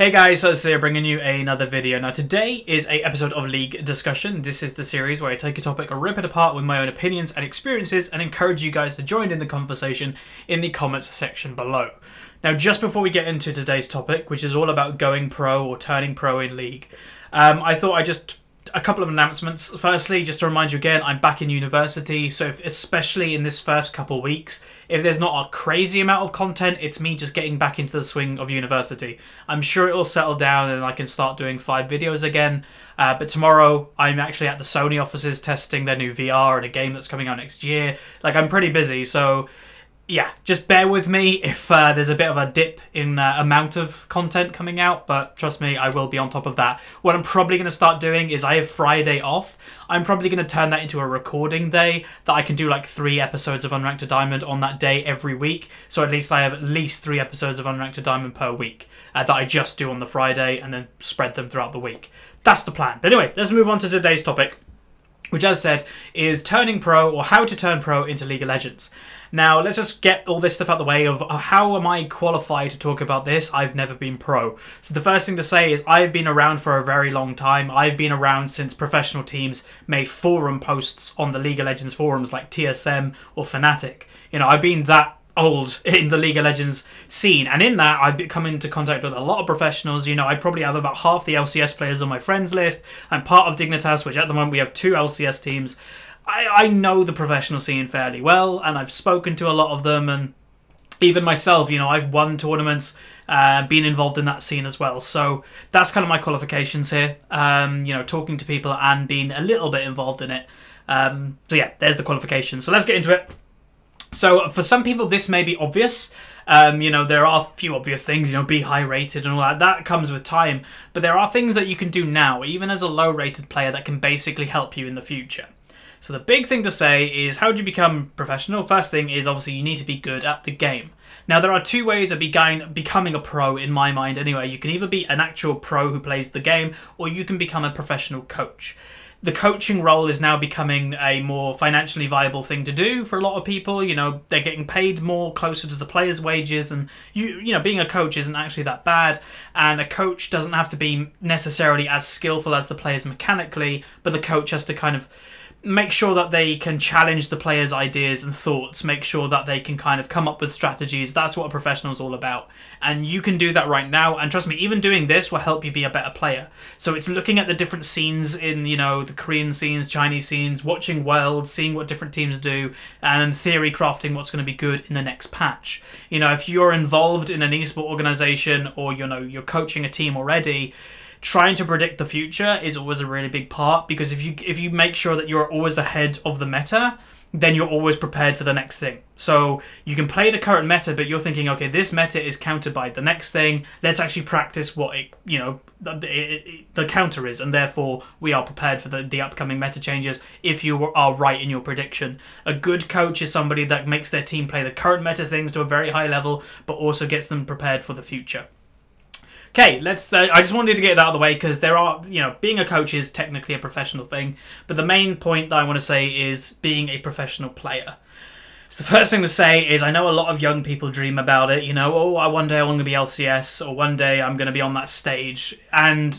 Hey guys, so it's here bringing you another video. Now today is a episode of League Discussion. This is the series where I take a topic, rip it apart with my own opinions and experiences and encourage you guys to join in the conversation in the comments section below. Now just before we get into today's topic, which is all about going pro or turning pro in League, I thought a couple of announcements. Firstly, just to remind you again, I'm back in university, so especially in this first couple of weeks, if there's not a crazy amount of content, it's me just getting back into the swing of university. I'm sure it will settle down and I can start doing 5 videos again, but tomorrow I'm actually at the Sony offices testing their new VR and a game that's coming out next year. Like, I'm pretty busy, so yeah, just bear with me if there's a bit of a dip in amount of content coming out, but trust me, I will be on top of that. What I'm probably going to start doing is I have Friday off. I'm probably going to turn that into a recording day that I can do like 3 episodes of Unranked to Diamond on that day every week. So at least I have at least 3 episodes of Unranked to Diamond per week that I just do on the Friday and then spread them throughout the week. That's the plan. But anyway, let's move on to today's topic, which, as said, is turning pro, or how to turn pro into League of Legends. Now, let's just get all this stuff out of the way of how am I qualified to talk about this? I've never been pro. So the first thing to say is I've been around for a very long time. I've been around since professional teams made forum posts on the League of Legends forums like TSM or Fnatic. You know, I've been that old in the League of Legends scene, and in that I've come into contact with a lot of professionals. You know, I probably have about half the LCS players on my friends list. I'm part of Dignitas, which at the moment we have 2 LCS teams. I know the professional scene fairly well, and I've spoken to a lot of them, and even myself, you know, I've won tournaments, been involved in that scene as well. So that's kind of my qualifications here, you know, talking to people and being a little bit involved in it. So yeah, there's the qualifications. So let's get into it. So for some people, this may be obvious. You know, there are a few obvious things, you know, be high rated and all that. That comes with time. But there are things that you can do now, even as a low rated player, that can basically help you in the future. So the big thing to say is, how do you become professional? First thing is, obviously, you need to be good at the game. Now, there are 2 ways of becoming a pro, in my mind anyway. You can either be an actual pro who plays the game, or you can become a professional coach. The coaching role is now becoming a more financially viable thing to do for a lot of people. You know, they're getting paid more closer to the players' wages, and you know, being a coach isn't actually that bad. And a coach doesn't have to be necessarily as skillful as the players mechanically, but the coach has to kind of make sure that they can challenge the players' ideas and thoughts, make sure that they can kind of come up with strategies. That's what a professional is all about. And you can do that right now. And trust me, even doing this will help you be a better player. So it's looking at the different scenes in, you know, the Korean scenes, Chinese scenes, watching Worlds, seeing what different teams do, and theory crafting what's going to be good in the next patch. You know, if you're involved in an esport organization, or, you know, you're coaching a team already, trying to predict the future is always a really big part, because if you make sure that you're always ahead of the meta, then you're always prepared for the next thing. So you can play the current meta, but you're thinking, okay, this meta is countered by the next thing. Let's actually practice what it, you know, the counter is, and therefore we are prepared for the upcoming meta changes if you are right in your prediction. A good coach is somebody that makes their team play the current meta things to a very high level, but also gets them prepared for the future. Okay, let's. I just wanted to get that out of the way, because there are, you know, being a coach is technically a professional thing, but the main point that I want to say is being a professional player. So the first thing to say is, I know a lot of young people dream about it. You know, oh, one day I want to be LCS, or one day I'm going to be on that stage, and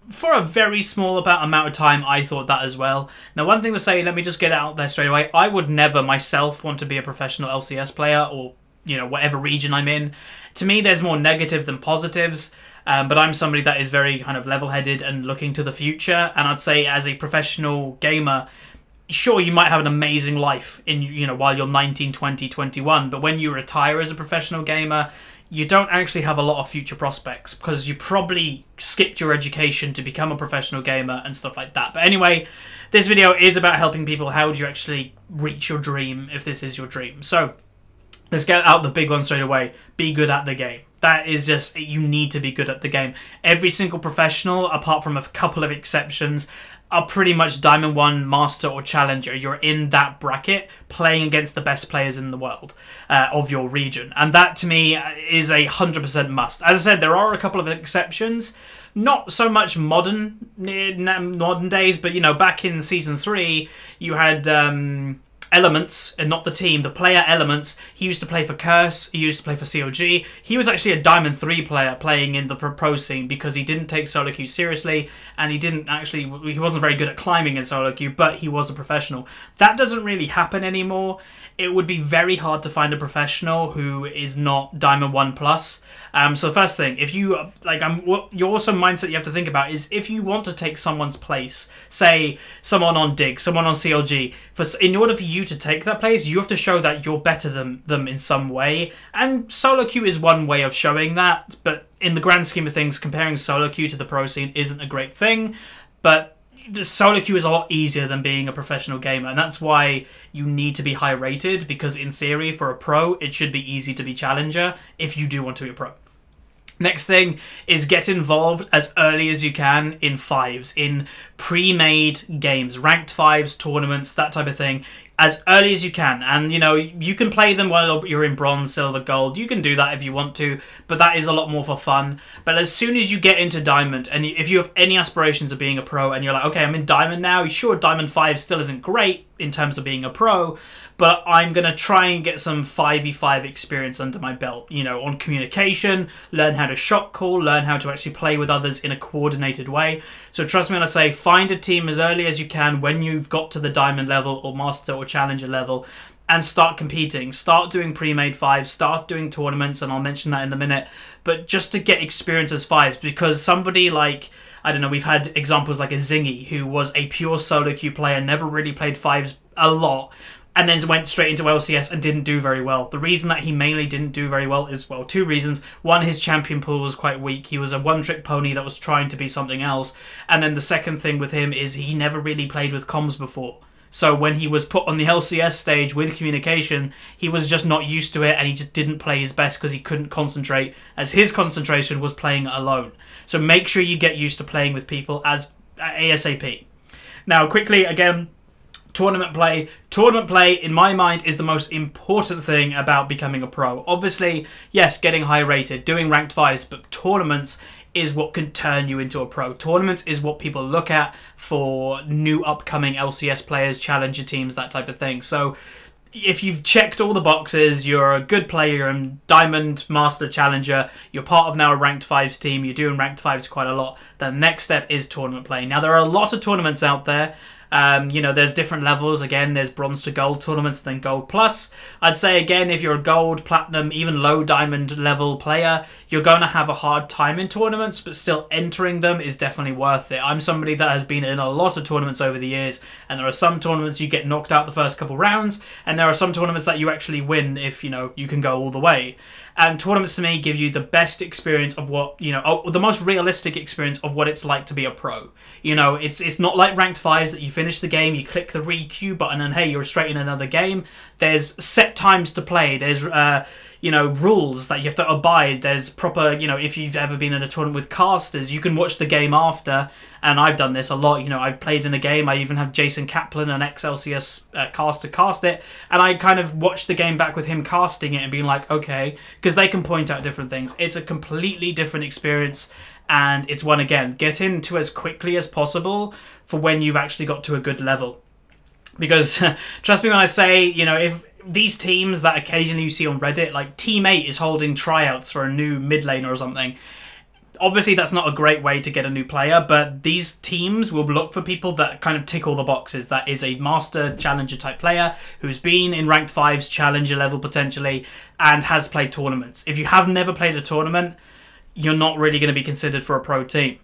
for a very small amount of time, I thought that as well. Now, one thing to say, let me just get it out there straight away. I would never myself want to be a professional LCS player, or, you know, whatever region I'm in. To me, there's more negative than positives. But I'm somebody that is very kind of level-headed and looking to the future. And I'd say, as a professional gamer, sure, you might have an amazing life in, you know, while you're 19, 20, 21. But when you retire as a professional gamer, you don't actually have a lot of future prospects, because you probably skipped your education to become a professional gamer and stuff like that. But anyway, this video is about helping people. How do you actually reach your dream if this is your dream? So let's get out the big one straight away. Be good at the game. That is just, you need to be good at the game. Every single professional, apart from a couple of exceptions, are pretty much Diamond 1, Master or Challenger. You're in that bracket, playing against the best players in the world of your region. And that, to me, is a 100% must. As I said, there are a couple of exceptions. Not so much modern days, but, you know, back in Season 3, you had Elements, and not the team, the player Elements. He used to play for Curse, he used to play for COG. He was actually a Diamond 3 player playing in the pro scene because he didn't take solo queue seriously, and he wasn't very good at climbing in solo queue, but he was a professional. That doesn't really happen anymore. It would be very hard to find a professional who is not Diamond 1+. So the first thing, if you your also mindset you have to think about is if you want to take someone's place, say someone on Dig, someone on CLG, in order for you to take that place, you have to show that you're better than them in some way. And solo queue is one way of showing that, but in the grand scheme of things, comparing solo queue to the pro scene isn't a great thing. But the solo queue is a lot easier than being a professional gamer, and that's why you need to be high rated, because in theory for a pro it should be easy to be challenger if you do want to be a pro. Next thing is get involved as early as you can in fives, in pre-made games, ranked fives, tournaments, that type of thing, as early as you can. And, you know, you can play them while you're in bronze, silver, gold. You can do that if you want to, but that is a lot more for fun. But as soon as you get into diamond, and if you have any aspirations of being a pro, and you're like, okay, I'm in diamond now, sure, diamond 5 still isn't great in terms of being a pro, but I'm going to try and get some 5v5 experience under my belt, you know, on communication, learn how to shot call, learn how to actually play with others in a coordinated way. So trust me when I say find a team as early as you can when you've got to the diamond level or master or challenger level, and start competing. Start doing pre-made fives, start doing tournaments, and I'll mention that in a minute, but just to get experience as fives, because somebody like, I don't know, we've had examples like a Zingy, who was a pure solo queue player, never really played fives a lot, and then went straight into LCS and didn't do very well. The reason that he mainly didn't do very well is, well, two reasons. One, his champion pool was quite weak. He was a one-trick pony that was trying to be something else. And then the second thing with him is he never really played with comms before. So when he was put on the LCS stage with communication, he was just not used to it, and he just didn't play his best because he couldn't concentrate, as his concentration was playing alone. So make sure you get used to playing with people as ASAP. Now, quickly, again, tournament play. Tournament play, in my mind, is the most important thing about becoming a pro. Obviously, yes, getting high rated, doing ranked fives, but tournaments is what can turn you into a pro. Tournaments is what people look at for new upcoming LCS players, challenger teams, that type of thing. So if you've checked all the boxes, you're a good player, you're in Diamond, Master, Challenger, you're part of now a Ranked 5s team, you're doing Ranked 5s quite a lot, the next step is tournament play. Now, there are a lot of tournaments out there. You know, there's different levels. Again, there's bronze to gold tournaments, then gold plus. I'd say, again, if you're a gold, platinum, even low diamond level player, you're going to have a hard time in tournaments, but still entering them is definitely worth it. I'm somebody that has been in a lot of tournaments over the years, and there are some tournaments you get knocked out the first couple rounds, and there are some tournaments that you actually win if, you know, you can go all the way. And tournaments, to me, give you the best experience of what, you know, the most realistic experience of what it's like to be a pro. You know, it's not like ranked fives that you finish the game, you click the re-queue button, and hey, you're straight in another game. There's set times to play. There's, you know, rules that you have to abide. There's proper, you know, if you've ever been in a tournament with casters, you can watch the game after. And I've done this a lot. You know, I've played in a game. I even have Jason Kaplan, an ex-LCS caster, cast it. And I kind of watched the game back with him casting it and being like, okay, because they can point out different things. It's a completely different experience. And it's one, again, get into as quickly as possible for when you've actually got to a good level. Because trust me when I say, you know, if these teams that occasionally you see on Reddit, like Team 8 is holding tryouts for a new mid laner or something. Obviously, that's not a great way to get a new player, but these teams will look for people that kind of tick all the boxes. That is a master challenger type player who's been in ranked 5s, challenger level potentially, and has played tournaments. If you have never played a tournament, you're not really going to be considered for a pro team.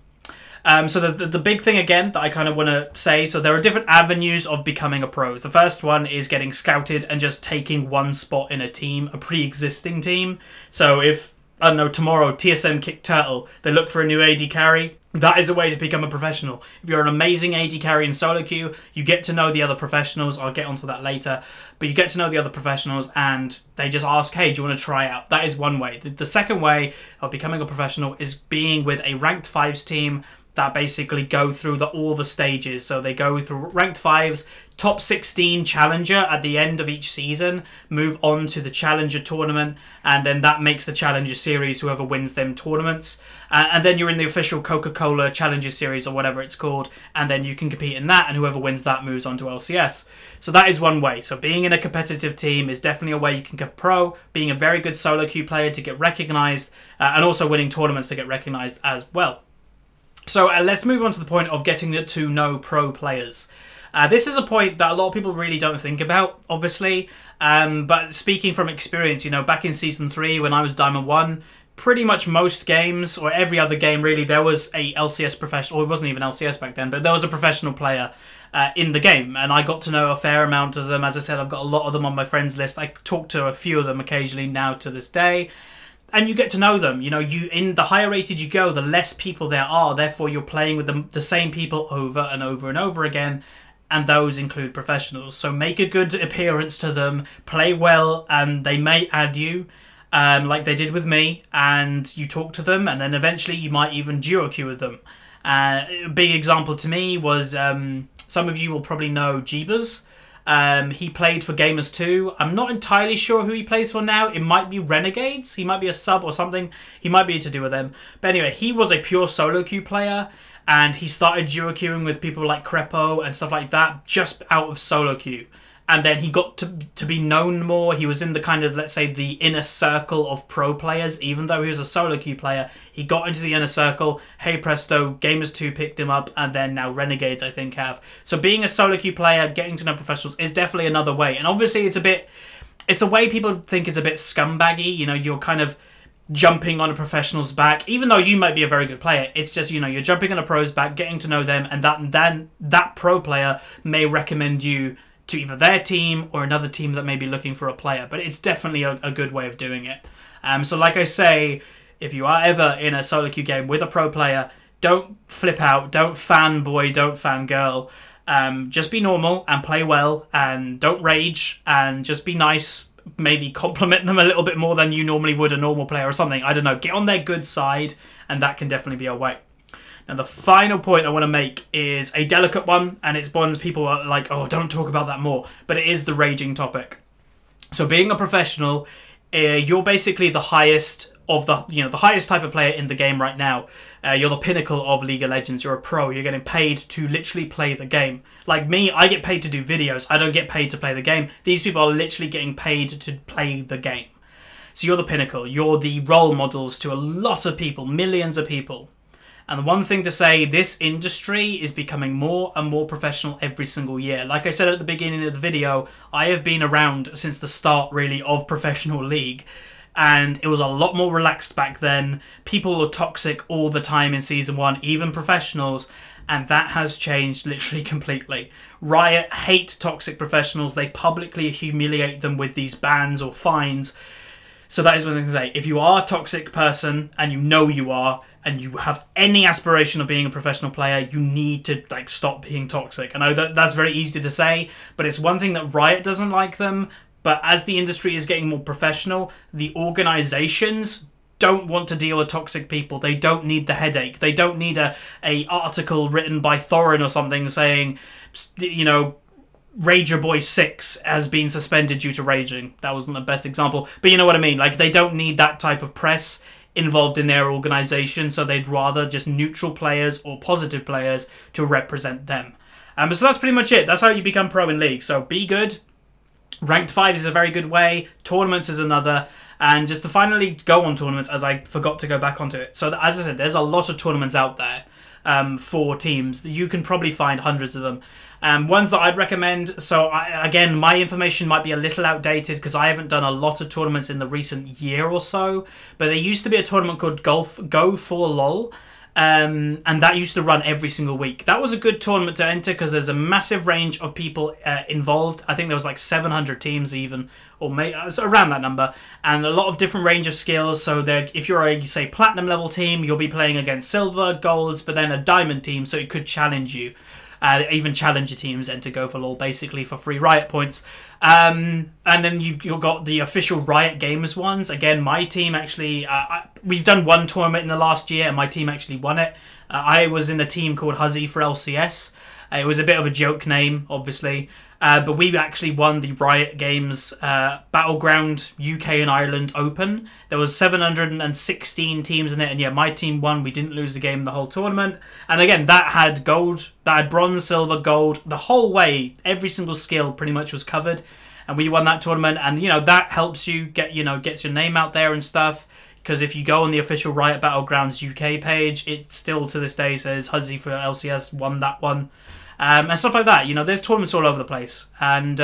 So the big thing, again, that I kind of want to say, so there are different avenues of becoming a pro. The first one is getting scouted and just taking one spot in a team, a pre-existing team. So if, I don't know, tomorrow TSM kick Turtle, they look for a new AD carry, that is a way to become a professional. If you're an amazing AD carry in solo queue, you get to know the other professionals. I'll get onto that later. But you get to know the other professionals and they just ask, hey, do you want to try out? That is one way. The second way of becoming a professional is being with a ranked 5s team that basically go through all the stages. So they go through ranked 5s, top 16 challenger at the end of each season move on to the challenger tournament, and then that makes the challenger series whoever wins them tournaments, and then you're in the official Coca-Cola challenger series or whatever it's called, and then you can compete in that, and whoever wins that moves on to LCS. So that is one way. So being in a competitive team is definitely a way you can get pro, being a very good solo queue player to get recognized, and also winning tournaments to get recognized as well. So let's move on to the point of getting to know pro players. This is a point that a lot of people really don't think about, obviously. But speaking from experience, you know, back in Season 3 when I was Diamond 1, pretty much most games, or every other game really, there was a LCS professional, or it wasn't even LCS back then, but there was a professional player in the game. And I got to know a fair amount of them. As I said, I've got a lot of them on my friends list. I talk to a few of them occasionally now to this day. And you get to know them. You know, in the higher rated you go, the less people there are. Therefore, you're playing with the same people over and over and over again. And those include professionals. So make a good appearance to them, play well, and they may add you, like they did with me, and you talk to them, and then eventually you might even duo queue with them. A big example to me was, some of you will probably know Jeebers. He played for Gamers 2. I'm not entirely sure who he plays for now. It might be Renegades. He might be a sub or something. He might be to do with them. But anyway, he was a pure solo queue player. And he started duo queuing with people like Crepo and stuff like that just out of solo queue. And then he got to be known more. He was in the kind of, let's say, the inner circle of pro players. Even though he was a solo queue player, he got into the inner circle. Hey presto, Gamers 2 picked him up, and then now Renegades, I think, have. So being a solo queue player, getting to know professionals is definitely another way. And obviously it's a way people think is a bit scumbaggy. You know, you're kind of jumping on a professional's back, even though you might be a very good player. It's just, you know, you're jumping on a pro's back, getting to know them, and then that pro player may recommend you to either their team or another team that may be looking for a player. But it's definitely a good way of doing it. So like I say, if you are ever in a solo queue game with a pro player, don't flip out, don't fanboy, don't fangirl. Just be normal and play well, and don't rage, and just be nice. Maybe compliment them a little bit more than you normally would a normal player or something. I don't know. Get on their good side, and that can definitely be a way. Now, the final point I want to make is a delicate one, and it's one people are like, oh, don't talk about that more. But it is the raging topic. So being a professional, you're basically the highest of the highest type of player in the game right now. You're the pinnacle of League of Legends. You're a pro. You're getting paid to literally play the game. Like me, I get paid to do videos. I don't get paid to play the game. These people are literally getting paid to play the game. So you're the pinnacle. You're the role models to a lot of people, millions of people. And the one thing to say, this industry is becoming more and more professional every single year. Like I said at the beginning of the video, I have been around since the start, really, of professional League. And it was a lot more relaxed back then. People were toxic all the time in Season 1, even professionals. And that has changed literally completely. Riot hate toxic professionals. They publicly humiliate them with these bans or fines. So that is one thing to say. If you are a toxic person, and you know you are, and you have any aspiration of being a professional player, you need to stop being toxic. I know that's very easy to say, but it's one thing that Riot doesn't like them. But as the industry is getting more professional, the organizations don't want to deal with toxic people. They don't need the headache. They don't need a article written by Thorin or something saying, you know, Rager Boy 6 has been suspended due to raging. That wasn't the best example, but you know what I mean. Like, they don't need that type of press involved in their organization, so they'd rather just neutral players or positive players to represent them. So that's pretty much it. That's how you become pro in League. So be good. Ranked 5 is a very good way. Tournaments is another. And just to finally go on tournaments, as I forgot to go back onto it. So as I said, there's a lot of tournaments out there for teams. You can probably find hundreds of them. Ones that I'd recommend. So again, my information might be a little outdated because I haven't done a lot of tournaments in the recent year or so. But there used to be a tournament called Go for LoL. And that used to run every single week. That was a good tournament to enter because there's a massive range of people involved. I think there was like 700 teams even, or around that number, and a lot of different range of skills. So if you're a, say, platinum level team, you'll be playing against silver, golds, but then a diamond team, so it could challenge you. Even challenger teams enter Go for LoL basically for free Riot points. And then you've got the official Riot Games ones. Again, my team actually, we've done one tournament in the last year and my team actually won it. I was in a team called Huzzy for LCS. It was a bit of a joke name, obviously. But we actually won the Riot Games Battleground UK and Ireland Open. There was 716 teams in it, and yeah, my team won. We didn't lose the game the whole tournament. And again, that had gold, that had bronze, silver, gold, the whole way. Every single skill pretty much was covered, and we won that tournament. And you know, that helps you get, you know, gets your name out there and stuff. Because if you go on the official Riot Battlegrounds UK page, it still to this day says Huzzy for LCS won that one. And stuff like that. You know, there's tournaments all over the place, and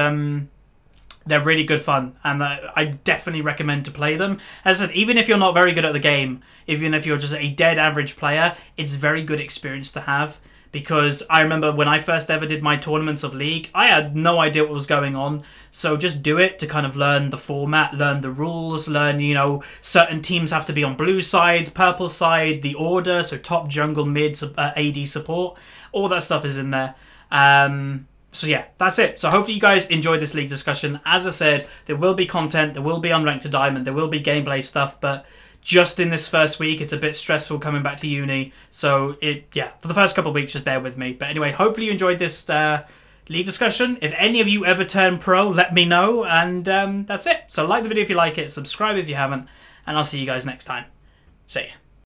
they're really good fun, and I definitely recommend to play them. As I said, even if you're not very good at the game, even if you're just a dead average player, it's a very good experience to have. Because I remember when I first ever did my tournaments of League, I had no idea what was going on. So just do it to kind of learn the format, learn the rules, learn, you know, certain teams have to be on blue side, purple side, the order, so top, jungle, mid, AD support. All that stuff is in there. So yeah, that's it. So hopefully you guys enjoyed this League discussion. As I said, there will be content, there will be Unranked to Diamond, there will be gameplay stuff, but just in this first week, it's a bit stressful coming back to uni. So yeah, for the first couple of weeks, just bear with me. But anyway, hopefully you enjoyed this League discussion. If any of you ever turn pro, let me know. And that's it. So like the video if you like it, subscribe if you haven't, and I'll see you guys next time. See ya.